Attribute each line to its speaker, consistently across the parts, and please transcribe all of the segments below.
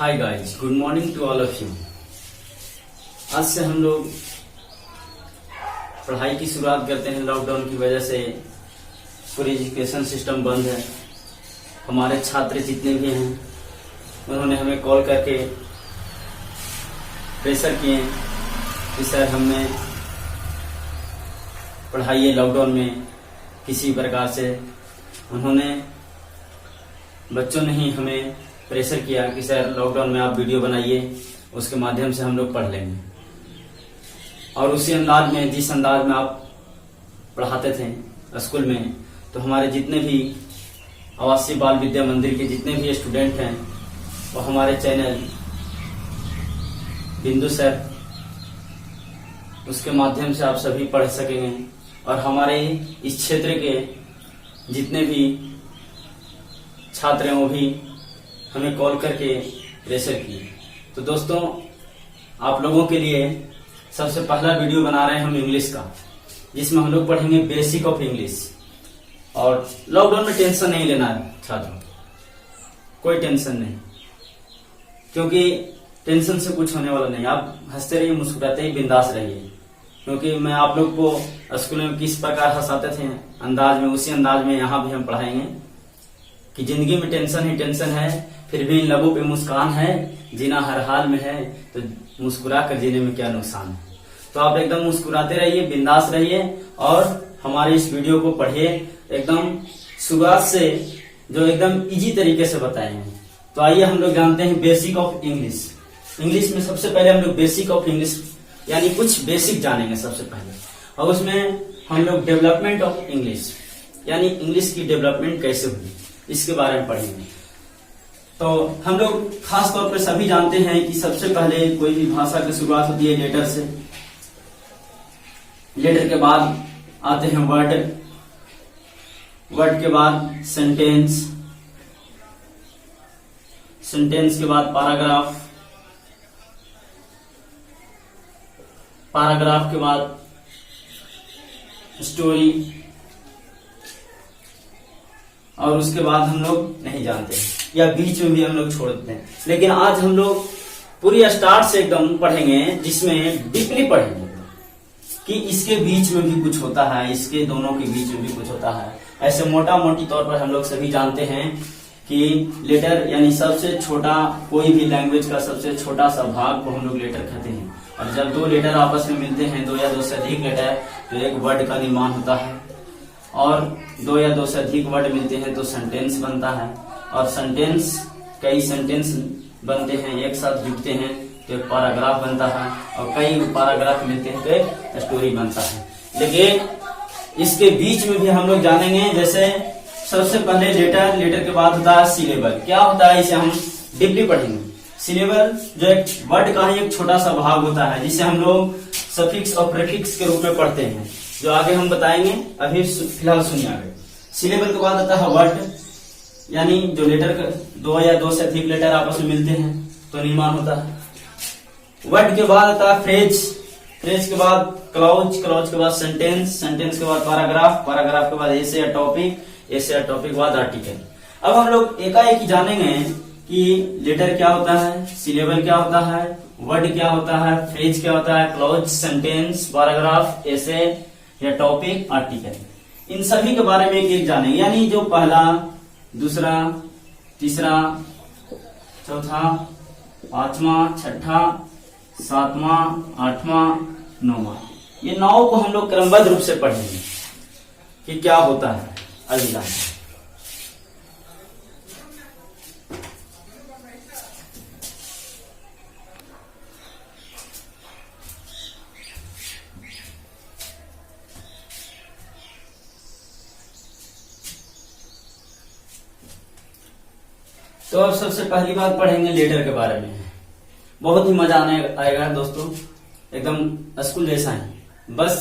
Speaker 1: Hi guys, good morning to all of you. आज से हम लोग पढ़ाई की शुरुआत करते हैं। लॉकडाउन की वजह से पूरी एजुकेशन सिस्टम बंद है। हमारे छात्र जितने भी हैं उन्होंने हमें कॉल करके प्रेशर किए कि सर हमें पढ़ाइए लॉकडाउन में किसी प्रकार से। उन्होंने बच्चों ने ही हमें प्रेशर किया कि सर लॉकडाउन में आप वीडियो बनाइए, उसके माध्यम से हम लोग पढ़ लेंगे। और उसी अंदाज में, जिस अंदाज में आप पढ़ाते थे स्कूल में, तो हमारे जितने भी आवासीय बाल विद्या मंदिर के जितने भी स्टूडेंट हैं वो हमारे चैनल बिंदु सर, उसके माध्यम से आप सभी पढ़ सकेंगे। और हमारे इस क्षेत्र के जितने भी छात्र हैं वो भी हमें कॉल करके प्रेशर किए। तो दोस्तों, आप लोगों के लिए सबसे पहला वीडियो बना रहे हैं हम इंग्लिश का, जिसमें हम लोग पढ़ेंगे बेसिक ऑफ इंग्लिश। और लॉकडाउन में टेंशन नहीं लेना है छात्रों, कोई टेंशन नहीं, क्योंकि टेंशन से कुछ होने वाला नहीं। आप हंसते रहिए, मुस्कुराते ही बिंदास रहिए, क्योंकि मैं आप लोग को स्कूल में किस प्रकार हंसाते थे अंदाज में, उसी अंदाज में यहाँ भी हम पढ़ाएंगे कि जिंदगी में टेंशन ही टेंशन है, फिर भी इन लबों पे मुस्कान है, जीना हर हाल में है, तो मुस्कुरा कर जीने में क्या नुकसान है। तो आप एकदम मुस्कुराते रहिए, बिंदास रहिए और हमारे इस वीडियो को पढ़िए एकदम शुरुआत से, जो एकदम इजी तरीके से बताएंगे। तो आइए हम लोग जानते हैं बेसिक ऑफ इंग्लिश। इंग्लिश में सबसे पहले हम लोग बेसिक ऑफ इंग्लिश यानी कुछ बेसिक जानेंगे सबसे पहले, और उसमें हम लोग डेवलपमेंट ऑफ इंग्लिश यानी इंग्लिश की डेवलपमेंट कैसे हुई इसके बारे में पढ़ेंगे। तो हम लोग खास तौर पर सभी जानते हैं कि सबसे पहले कोई भी भाषा की शुरुआत होती है लेटर से। लेटर के बाद आते हैं वर्ड, वर्ड के बाद सेंटेंस, सेंटेंस के बाद पैराग्राफ, पैराग्राफ के बाद स्टोरी, और उसके बाद हम लोग नहीं जानते या बीच में भी हम लोग छोड़ देते हैं। लेकिन आज हम लोग पूरी स्टार्ट से एकदम पढ़ेंगे, जिसमें डीपली पढ़ेंगे कि इसके बीच में भी कुछ होता है, इसके दोनों के बीच में भी कुछ होता है। ऐसे मोटा मोटी तौर पर हम लोग सभी जानते हैं कि लेटर यानी सबसे छोटा, कोई भी लैंग्वेज का सबसे छोटा सा भाग को हम लोग लेटर कहते हैं। और जब दो लेटर आपस में मिलते हैं, दो या दो से अधिक लेटर, तो एक वर्ड का निर्माण होता है। और दो या दो से अधिक वर्ड मिलते हैं तो सेंटेंस बनता है। और सेंटेंस, कई सेंटेंस बनते हैं, एक साथ जुड़ते हैं तो एक पैराग्राफ बनता है। और कई पैराग्राफ मिलते हैं तो एक स्टोरी बनता है। लेकिन इसके बीच में भी हम लोग जानेंगे, जैसे सबसे पहले लेटर, लेटर के बाद होता है सिलेबल। क्या होता है, इसे हम डीपली पढ़ेंगे। सिलेबल जो एक वर्ड का ही एक छोटा सा भाग होता है, जिसे हम लोग सफिक्स और प्रीफिक्स के रूप में पढ़ते हैं, जो आगे हम बताएंगे। अभी फिलहाल सुनिए आगे। सिलेबल के बाद आता है वर्ड, यानी जो लेटर दो या दो से अधिक लेटर आपस में मिलते हैं तो निर्माण होता है। वर्ड के बाद आता है फ्रेज, फ्रेज के बाद क्लॉज, क्लॉज के बाद सेंटेंस, सेंटेंस के बाद पैराग्राफ, पैराग्राफ के बाद एसे या टॉपिक, एसे या टॉपिक के बाद आर्टिकल। अब हम लोग एकाएक ही जानेंगे कि लेटर क्या होता है, सिलेबल क्या होता है, वर्ड क्या होता है, फ्रेज क्या होता है, क्लॉज, सेंटेंस, पैराग्राफ, एसे या टॉपिक, आर्टिकल। इन सभी के बारे में एक एक जानेंगे, यानी जो पहला, दूसरा, तीसरा, चौथा, पांचवा, छठा, सातवां, आठवां, नौवां, ये 9 को हम लोग क्रमबद्ध रूप से पढ़ेंगे कि क्या होता है अगला। तो अब सबसे पहली बात पढ़ेंगे लेटर के बारे में। बहुत ही मजा आने आएगा दोस्तों, एकदम स्कूल जैसा ही। बस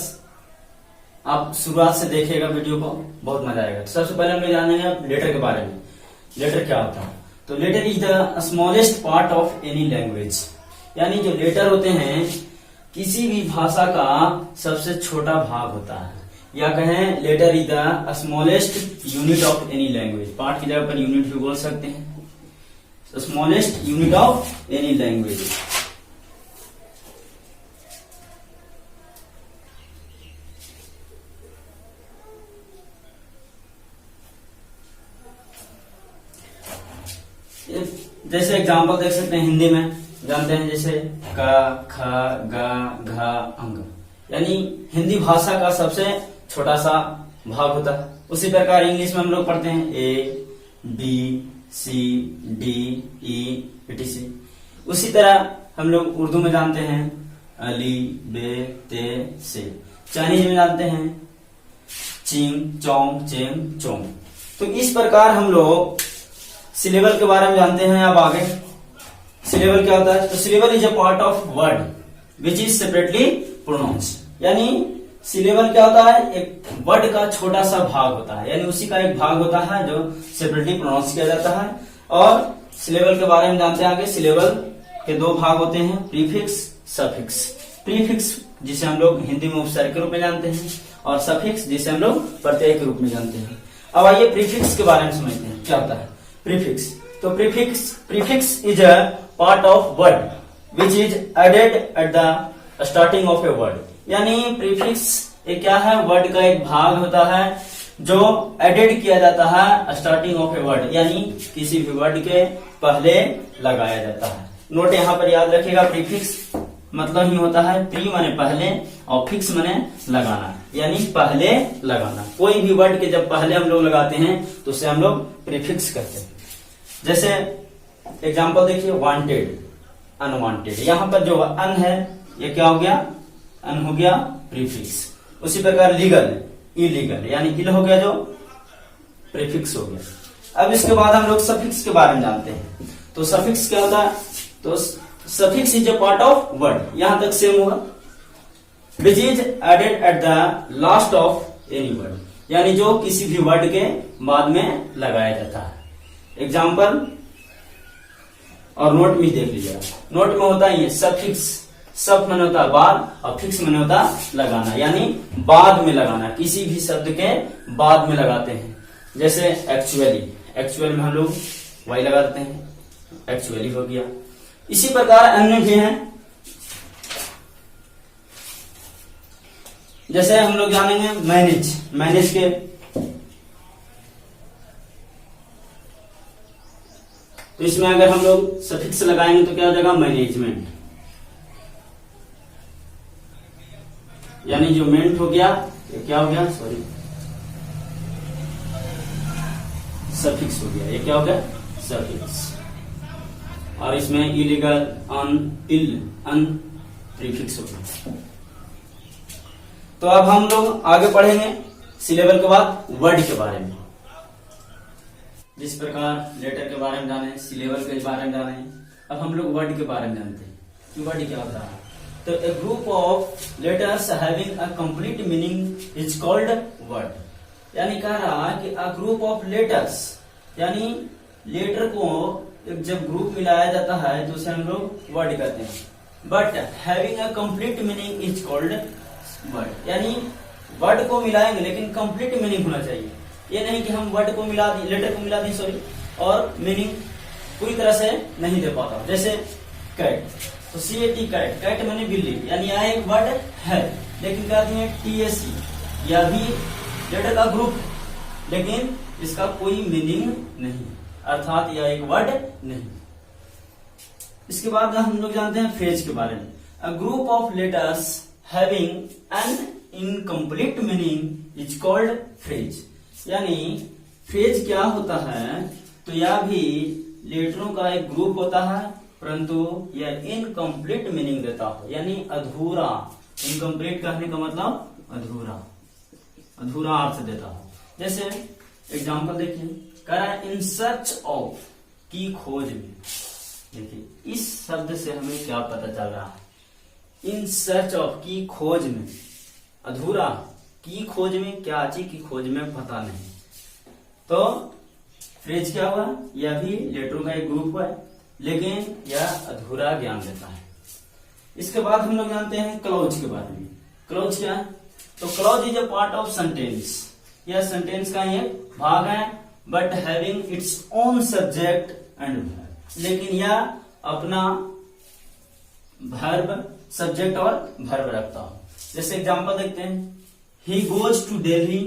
Speaker 1: आप शुरुआत से देखिएगा वीडियो को, बहुत मजा आएगा। तो सबसे पहले हम लोग जानेंगे लेटर के बारे में। लेटर क्या होता है, तो letter is the smallest part of any language, यानी जो लेटर होते हैं किसी भी भाषा का सबसे छोटा भाग होता है, या कहें letter is the smallest unit of any language. Part की जगह पर यूनिट भी बोल सकते हैं। Smallest unit of any language. जैसे एग्जाम्पल देख सकते हैं हिंदी में, जानते हैं जैसे क ख ग घ अंग, यानी हिंदी भाषा का सबसे छोटा सा भाग होता है। उसी प्रकार इंग्लिश में हम लोग पढ़ते हैं A B C D E etc। उसी तरह हम लोग उर्दू में जानते हैं अली बे ते से। चाइनीज में जानते हैं चिंग चोंग चेंग चोंग। तो इस प्रकार हम लोग सिलेबल के बारे में जानते हैं। अब आगे सिलेबल क्या होता है? तो syllable is a part of word which is separately pronounce, यानी सिलेबल क्या होता है? एक वर्ड का छोटा सा भाग होता है, यानी उसी का एक भाग होता है जो सेपरेटली प्रोनाउंस किया जाता है। और सिलेबल के बारे में जानते हैं आगे। सिलेबल के दो भाग होते हैं, प्रीफिक्स सफिक्स। प्रीफिक्स जिसे हम लोग हिंदी में उपसर्ग के रूप में जानते हैं, और सफिक्स जिसे हम लोग प्रत्यय के रूप में जानते हैं। अब आइए प्रीफिक्स के बारे में समझते हैं क्या होता है प्रीफिक्स। तो prefix is a part of word which is added at the starting of a word, यानी प्रीफिक्स एक क्या है? वर्ड का एक भाग होता है जो एडेड किया जाता है स्टार्टिंग ऑफ ए वर्ड, यानी किसी भी वर्ड के पहले लगाया जाता है। नोट यहाँ पर याद रखिएगा, प्रीफिक्स मतलब ही होता है प्री माने पहले और फिक्स माने लगाना, यानी पहले लगाना। कोई भी वर्ड के जब पहले हम लोग लगाते हैं तो उसे हम लोग प्रीफिक्स कहते हैं। जैसे एग्जांपल देखिए, वांटेड अनवांटेड, यहाँ पर जो अन है ये क्या हो गया? अन हो गया प्रीफिक्स। उसी प्रकार लीगल इलीगल, यानी इल हो गया जो प्रीफिक्स हो गया। अब इसके बाद हम लोग सफिक्स के बारे में जानते हैं। तो सफिक्स क्या होता है? तो suffix is a part of word, यहां तक सेम होगा, which is added at the last of any word, यानी जो किसी भी वर्ड के बाद में लगाया जाता है। एग्जाम्पल और नोट में देख लीजिएगा। नोट में होता है ये सफिक्स, सब मैंने होता है बाद और फिक्स मैंने होता लगाना, यानी बाद में लगाना, किसी भी शब्द के बाद में लगाते हैं। जैसे एक्चुअली, एक्चुअल में हम लोग वाई लगा देते हैं, एक्चुअली हो गया। इसी प्रकार अन्य भी हैं, जैसे हम लोग जानेंगे मैनेज, मैनेज के तो इसमें अगर हम लोग सफिक्स लगाएंगे तो क्या हो जाएगा? मैनेजमेंट, यानी जो मेंट हो गया ये क्या हो गया? सॉरी सफिक्स हो गया, ये क्या हो गया? सफिक्स। और इसमें इलीगल अन प्रीफिक्स हो गया। तो अब हम लोग आगे पढ़ेंगे सिलेबल के बाद वर्ड के बारे में। जिस प्रकार लेटर के बारे में जाने, सिलेबल के बारे में जाने, अब हम लोग वर्ड के बारे में जानते हैं कि वर्ड क्या होता है। तो a group of letters having a complete meaning is called word, यानी कह रहा है कि अ ग्रुप ऑफ लेटर्स, यानी लेटर को जब ग्रुप मिलाया जाता है तो उसे हम लोग वर्ड कहते हैं। But having a complete meaning is called word, यानी वर्ड को मिलाएंगे लेकिन कंप्लीट मीनिंग होना चाहिए। ये नहीं कि हम वर्ड को मिला दिए, लेटर को मिला दिए सॉरी, और मीनिंग पूरी तरह से नहीं दे पाता। जैसे कैट, तो CAT कैट, कैट माने बिल्ली, यानी यहाँ एक वर्ड है लेकिन क्या दिए TAC, यह भी लेटर का ग्रुप है लेकिन इसका कोई मीनिंग नहीं, अर्थात यह एक वर्ड नहीं। इसके बाद हम लोग जानते हैं फ्रेज के बारे में। अ group of letters having an incomplete meaning is called phrase, यानी फ्रेज क्या होता है? तो यह भी लेटरों का एक ग्रुप होता है परंतु यह इनकम्प्लीट मीनिंग देता हो, यानी अधूरा। इनकम्प्लीट कहने का मतलब अधूरा, अधूरा अर्थ देता हो। जैसे एग्जांपल देखिए, कह रहा है इन सर्च ऑफ, की खोज में। देखिए इस शब्द से हमें क्या पता चल रहा है? इन सर्च ऑफ, की खोज में, अधूरा, की खोज में, क्या चीज की खोज में पता नहीं। तो फ्रेज क्या हुआ? यह भी लेटरों का एक ग्रुप हुआ है लेकिन यह अधूरा ज्ञान देता है। इसके बाद हम लोग जानते हैं क्लॉज के बारे में। क्लॉज क्या है? तो clause is a part of sentence, यह सेंटेंस का एक भाग है but having its own subject and verb, लेकिन यह अपना वर्ब, सब्जेक्ट और वर्ब रखता हो। जैसे एग्जांपल देखते हैं, he goes to Delhi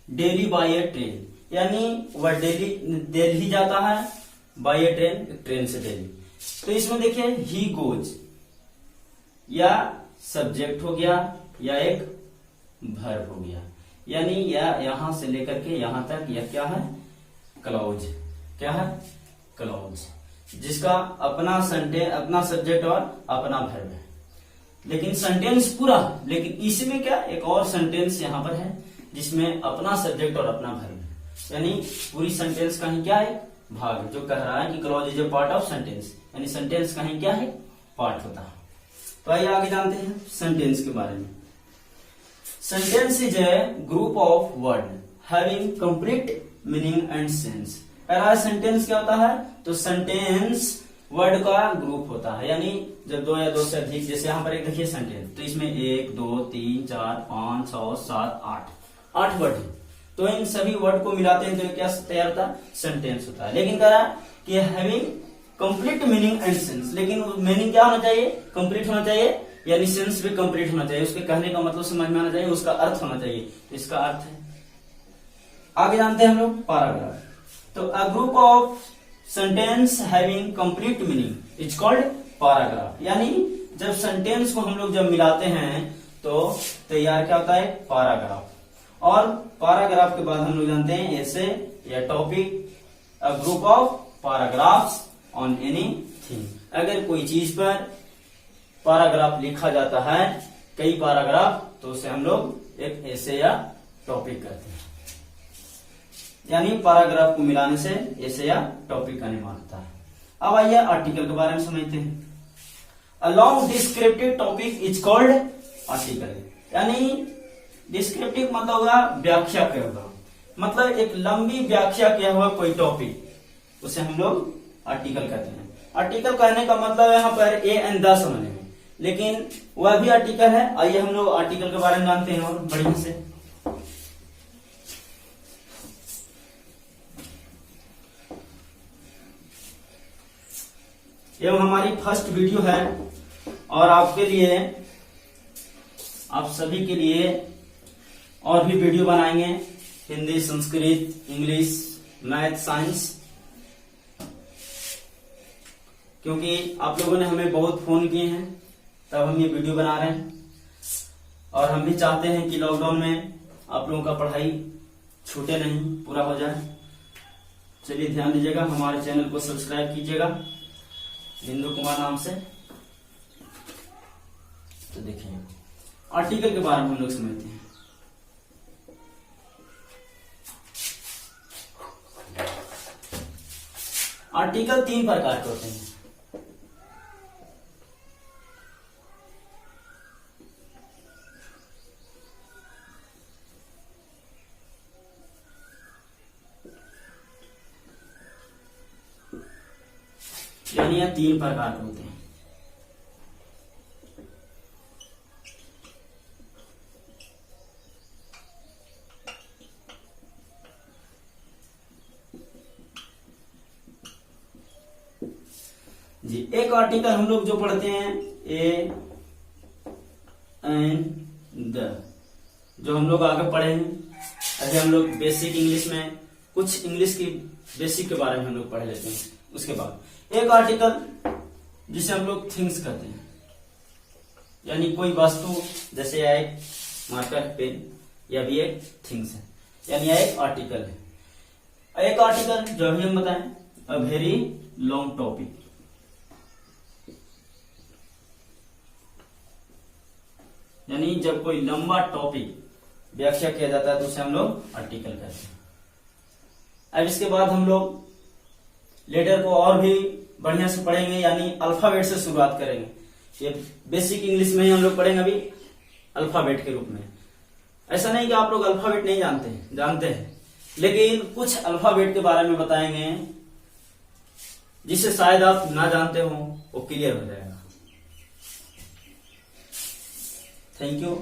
Speaker 1: daily by a train, यानी वह दिल्ली जाता है बाय ए ट्रेन, ट्रेन से दिल्ली। तो इसमें देखिए ही गोज या सब्जेक्ट हो गया या एक वर्ब हो गया, यानी यह यहां से लेकर के यहां तक यह क्या है, क्लॉज। क्या है, क्लॉज, जिसका अपना सब्जेक्ट और अपना वर्ब है। लेकिन सेंटेंस पूरा, लेकिन इसमें क्या एक और सेंटेंस यहां पर है जिसमें अपना सब्जेक्ट और अपना वर्ब है, यानी पूरी सेंटेंस का ही क्या है, भाग, जो कह रहा है कि clause is a part of sentence, यानी सेंटेंस का ही क्या है, पार्ट होता है। तो आइए आगे जानते हैं सेंटेंस के बारे में। Sentence is a group of word having complete meaning and sense. कह रहा है सेंटेंस क्या होता है, तो सेंटेंस वर्ड का ग्रुप होता है, यानी जब दो या दो से अधिक, जैसे यहाँ पर एक देखिए सेंटेंस, तो इसमें 1 2 3 4 5 6 7 8 वर्ड है, तो इन सभी वर्ड को मिलाते हैं तो क्या तैयार होता है, सेंटेंस होता है। लेकिन कह रहा है कि having complete meaning and sense, लेकिन मीनिंग क्या होना चाहिए, कंप्लीट होना चाहिए, यानी सेंस भी कंप्लीट होना चाहिए, उसके कहने का मतलब समझ में आना चाहिए, उसका अर्थ होना चाहिए। तो इसका अर्थ है, आगे जानते हैं हम लोग पैराग्राफ। तो अ group of sentence having complete meaning is called paragraph, यानी जब सेंटेंस को हम लोग जब मिलाते हैं तो तैयार क्या होता है, पैराग्राफ। और पैराग्राफ के बाद हम लोग जानते हैं ऐसे या topic, a group of paragraphs on anything. अगर कोई चीज पर पैराग्राफ लिखा जाता है, कई पैराग्राफ, तो उसे हम लोग एक ऐसे या टॉपिक कहते हैं, यानी पैराग्राफ को मिलाने से ऐसे या टॉपिक का निर्माण होता है। अब आइए आर्टिकल के बारे में समझते हैं। A long descriptive topic is called article, यानी डिस्क्रिप्टिव मतलब होगा व्याख्या करना, मतलब एक लंबी व्याख्या किया हुआ कोई टॉपिक, उसे हम लोग आर्टिकल कहते हैं। आर्टिकल कहने का मतलब यहाँ पर ए एंड द समझने में, लेकिन वह भी आर्टिकल है। आइए हम लोग आर्टिकल के बारे में जानते हैं और बढ़िया से। यह हमारी फर्स्ट वीडियो है और आपके लिए, आप सभी के लिए और भी वीडियो बनाएंगे, Hindi, Sanskrit, English, math, science, क्योंकि आप लोगों ने हमें बहुत फोन किए हैं तब हम ये वीडियो बना रहे हैं। और हम भी चाहते हैं कि लॉकडाउन में आप लोगों का पढ़ाई छूटे नहीं, पूरा हो जाए। चलिए ध्यान दीजिएगा, हमारे चैनल को सब्सक्राइब कीजिएगा बिंदु कुमार नाम से। तो देखिए आर्टिकल के बारे में हम लोग समझते हैं। आर्टिकल 3 प्रकार के होते हैं। यानी यह 3 प्रकार के होते हैं। जी, एक आर्टिकल हम लोग जो पढ़ते हैं ए एंड द, जो हम लोग आगे पढ़ेंगे। ऐसे हम लोग बेसिक इंग्लिश में कुछ इंग्लिश की बेसिक के बारे में हम लोग पढ़ लेते हैं। उसके बाद एक आर्टिकल जिसे हम लोग थिंग्स कहते हैं, यानी कोई वस्तु, जैसे यह एक मार्कर पेन, यह भी एक थिंग्स है, यानी यह एक आर्टिकल है। एक आर्टिकल जो अभी हम बताएं, अ वेरी लॉन्ग टॉपिक, यानी जब कोई लंबा टॉपिक व्याख्या किया जाता है तो उसे हम लोग आर्टिकल कहते हैं। अब इसके बाद हम लोग लेटर को और भी बढ़िया से पढ़ेंगे, यानी अल्फाबेट से शुरुआत करेंगे। ये बेसिक इंग्लिश में ही हम लोग पढ़ेंगे अभी अल्फाबेट के रूप में। ऐसा नहीं कि आप लोग अल्फाबेट नहीं जानते हैं, लेकिन कुछ अल्फाबेट के बारे में बताएंगे जिसे शायद आप ना जानते हो, वो क्लियर हो जाएगा। Thank you.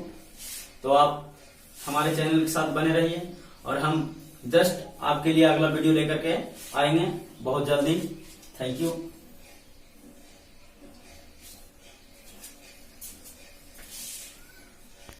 Speaker 1: तो आप हमारे चैनल के साथ बने रहिए और हम जस्ट आपके लिए अगला वीडियो लेकर के आएंगे बहुत जल्दी। Thank you.